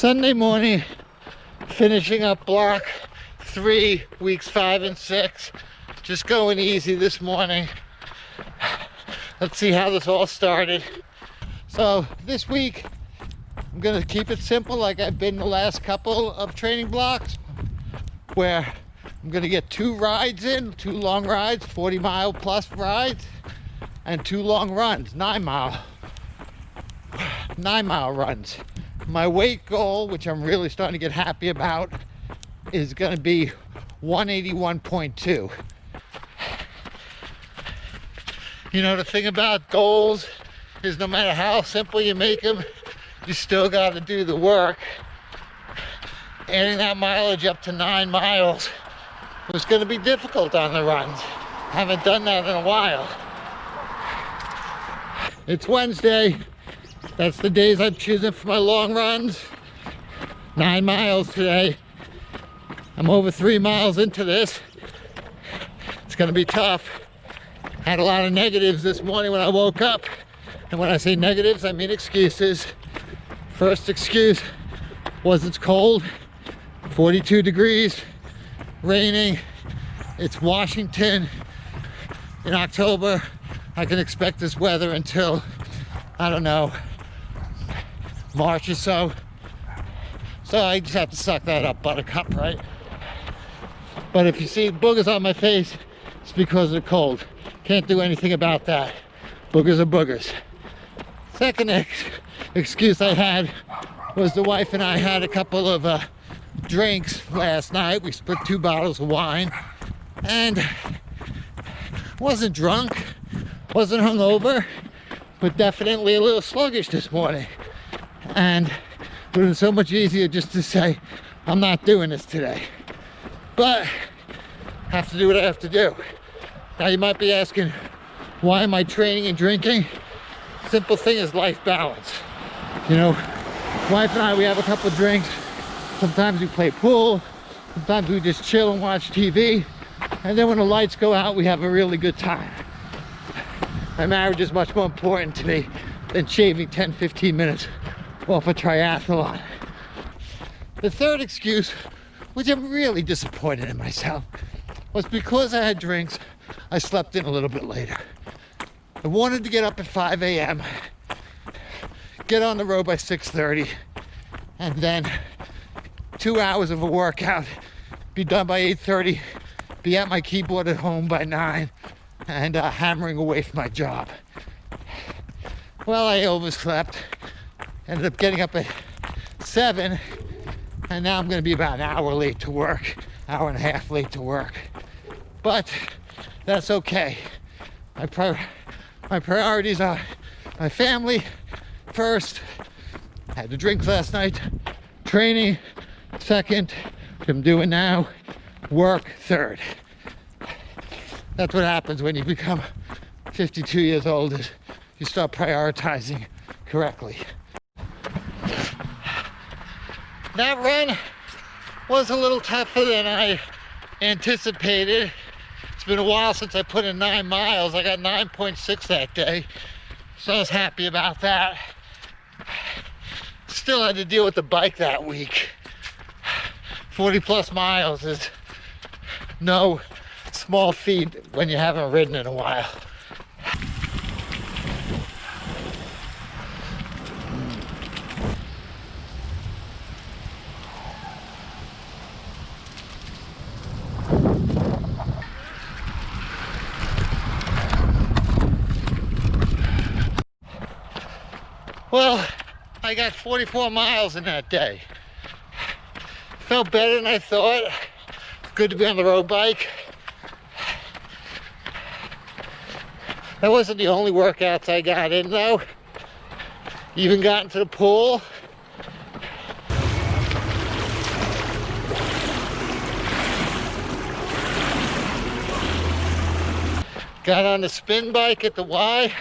Sunday morning, finishing up block 3, weeks 5 and 6. Just going easy this morning. Let's see how this all started. So this week, I'm gonna keep it simple like I've been the last couple of training blocks, where I'm gonna get 2 rides in, 2 long rides, 40-mile plus rides, and 2 long runs, 9-mile runs. My weight goal, which I'm really starting to get happy about, is gonna be 181.2. You know, the thing about goals is no matter how simple you make them, you still got to do the work. Adding that mileage up to 9 miles was going to be difficult on the runs. Haven't done that in a while. It's Wednesday. That's the days I'm choosing for my long runs. 9 miles today. I'm over 3 miles into this. It's going to be tough. Had a lot of negatives this morning when I woke up. And when I say negatives, I mean excuses. First excuse was it's cold, 42 degrees, raining. It's Washington in October. I can expect this weather until, I don't know, March or so. So I just have to suck that up, buttercup, right? But if you see boogers on my face, it's because of the cold. Can't do anything about that. Boogers are boogers. Second excuse I had was the wife and I had a couple of drinks last night. We split 2 bottles of wine and wasn't drunk, wasn't hungover, but definitely a little sluggish this morning. And it would have been so much easier just to say, I'm not doing this today. But have to do what I have to do. Now you might be asking, why am I training and drinking? Simple thing is life balance. You know, wife and I, we have a couple of drinks. Sometimes we play pool. Sometimes we just chill and watch TV. And then when the lights go out, we have a really good time. My marriage is much more important to me than shaving 10, 15 minutes off a triathlon. The third excuse, which I'm really disappointed in myself, was because I had drinks, I slept in a little bit later. I wanted to get up at 5 a.m., get on the road by 6:30, and then 2 hours of a workout, be done by 8:30, be at my keyboard at home by 9, and hammering away for my job. Well, I overslept, ended up getting up at 7, and now I'm going to be about an hour late to work, hour and a half late to work. But that's okay. My priorities are my family first. I had to drink last night. Training second, which I'm doing now. Work third. That's what happens when you become 52 years old, is you start prioritizing correctly. That run was a little tougher than I anticipated. It's been a while since I put in 9 miles. I got 9.6 that day, so I was happy about that. Still had to deal with the bike that week. 40 plus miles is no small feat when you haven't ridden in a while. Well, I got 44 miles in that day. Felt better than I thought. Good to be on the road bike. That wasn't the only workouts I got in though. Even got into the pool. Got on the spin bike at the Y.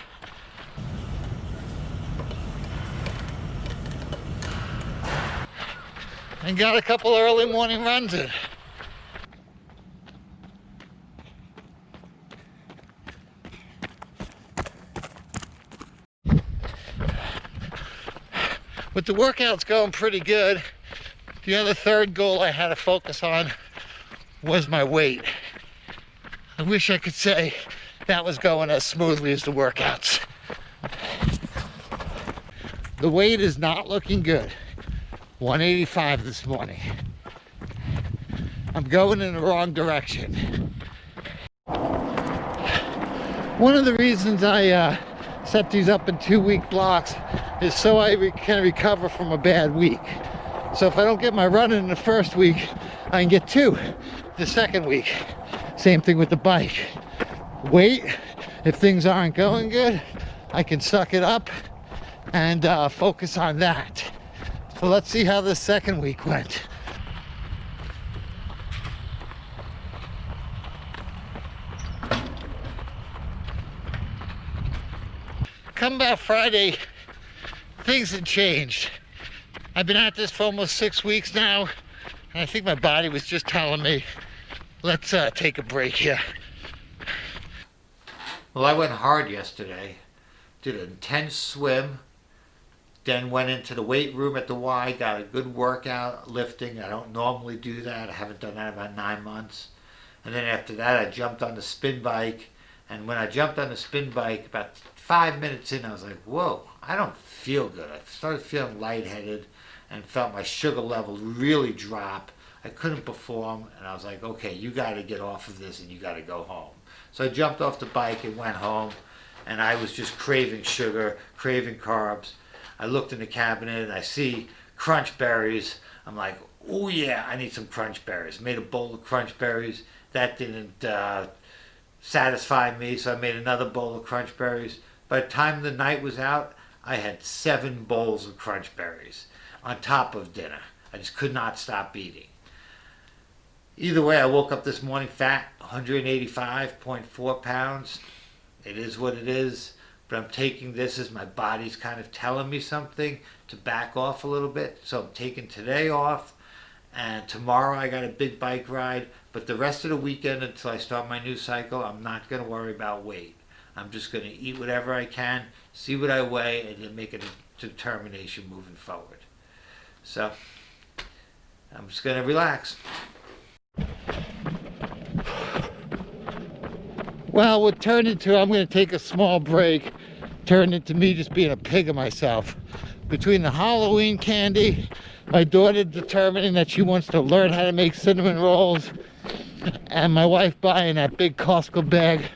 And got a couple early morning runs in. With the workouts going pretty good, the other third goal I had to focus on was my weight. I wish I could say that was going as smoothly as the workouts. The weight is not looking good. 185 this morning. I'm going in the wrong direction. One of the reasons I set these up in 2-week blocks is so I can recover from a bad week. So if I don't get my run in the first week, I can get 2 the second week. Same thing with the bike. Weight, if things aren't going good, I can suck it up and focus on that. So let's see how this second week went. Come about Friday, things had changed. I've been at this for almost 6 weeks now, and I think my body was just telling me, let's take a break here. Well, I went hard yesterday. Did an intense swim, then went into the weight room at the Y, got a good workout, lifting. I don't normally do that. I haven't done that in about 9 months. And then after that, I jumped on the spin bike. And when I jumped on the spin bike, about 5 minutes in, I was like, whoa, I don't feel good. I started feeling lightheaded and felt my sugar levels really drop. I couldn't perform, and I was like, okay, you got to get off of this and you got to go home. So I jumped off the bike and went home, and I was just craving sugar, craving carbs. I looked in the cabinet and I see crunch berries. I'm like, oh yeah, I need some crunch berries. Made a bowl of crunch berries. That didn't satisfy me, so I made another bowl of crunch berries. By the time the night was out, I had 7 bowls of crunch berries on top of dinner. I just could not stop eating. Either way, I woke up this morning fat, 185.4 pounds. It is what it is, but I'm taking this as my body's kind of telling me something to back off a little bit. So I'm taking today off, and tomorrow I got a big bike ride, but the rest of the weekend until I start my new cycle, I'm not going to worry about weight. I'm just going to eat whatever I can, see what I weigh, and then make a determination moving forward. So I'm just going to relax. Well, what turned into, I'm going to take a small break, turned into me just being a pig of myself. Between the Halloween candy, my daughter determining that she wants to learn how to make cinnamon rolls, and my wife buying that big Costco bag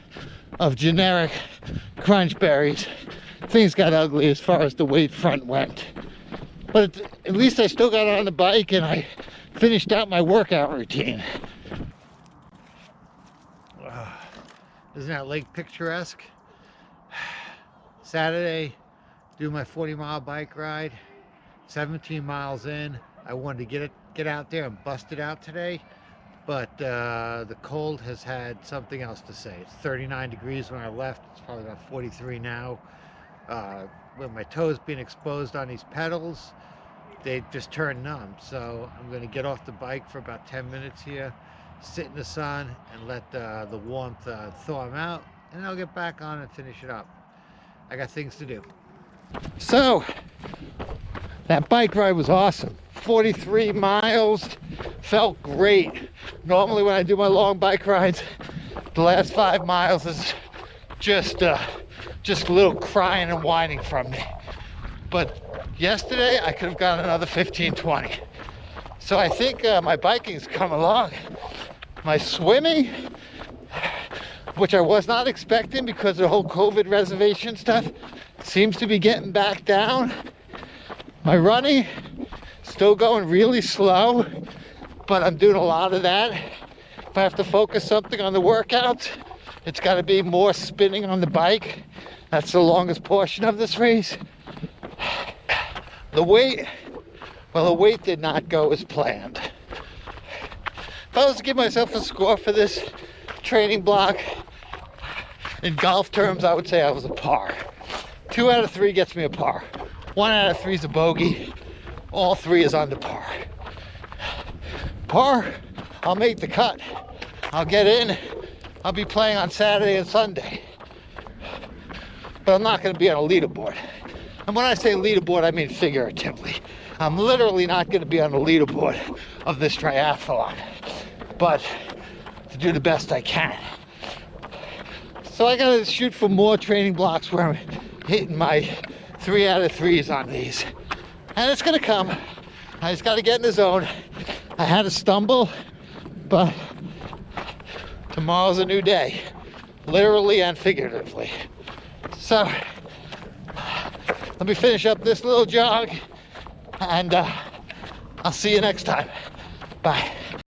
of generic crunch berries, things got ugly as far as the weight front went. But at least I still got on the bike and I finished out my workout routine. Isn't that lake picturesque? Saturday, do my 40-mile bike ride. 17 miles in. I wanted to get out there and bust it out today, but the cold has had something else to say. It's 39 degrees when I left. It's probably about 43 now. With my toes being exposed on these pedals, they just turned numb. So I'm going to get off the bike for about 10 minutes here, sit in the sun, and let the warmth thaw them out, and I'll get back on and finish it up. I got things to do. So that bike ride was awesome. 43 miles, felt great. Normally when I do my long bike rides, the last 5 miles is just a little crying and whining from me. But yesterday I could have gotten another 15-20. So I think my biking's come along. My swimming, which I was not expecting because of the whole COVID reservation stuff, seems to be getting back down. My running, still going really slow, but I'm doing a lot of that. If I have to focus something on the workouts, it's got to be more spinning on the bike. That's the longest portion of this race. The weight, well, the weight did not go as planned. If I was to give myself a score for this training block, in golf terms, I would say I was a par. 2 out of 3 gets me a par. 1 out of 3 is a bogey. All 3 is under par. Par, I'll make the cut. I'll get in. I'll be playing on Saturday and Sunday. But I'm not going to be on a leaderboard. And when I say leaderboard, I mean figuratively. I'm literally not going to be on the leaderboard of this triathlon, but to do the best I can. So I gotta shoot for more training blocks where I'm hitting my 3 out of 3s on these. And it's gonna come. I just gotta get in the zone. I had a stumble, but tomorrow's a new day, literally and figuratively. So let me finish up this little jog, and I'll see you next time. Bye.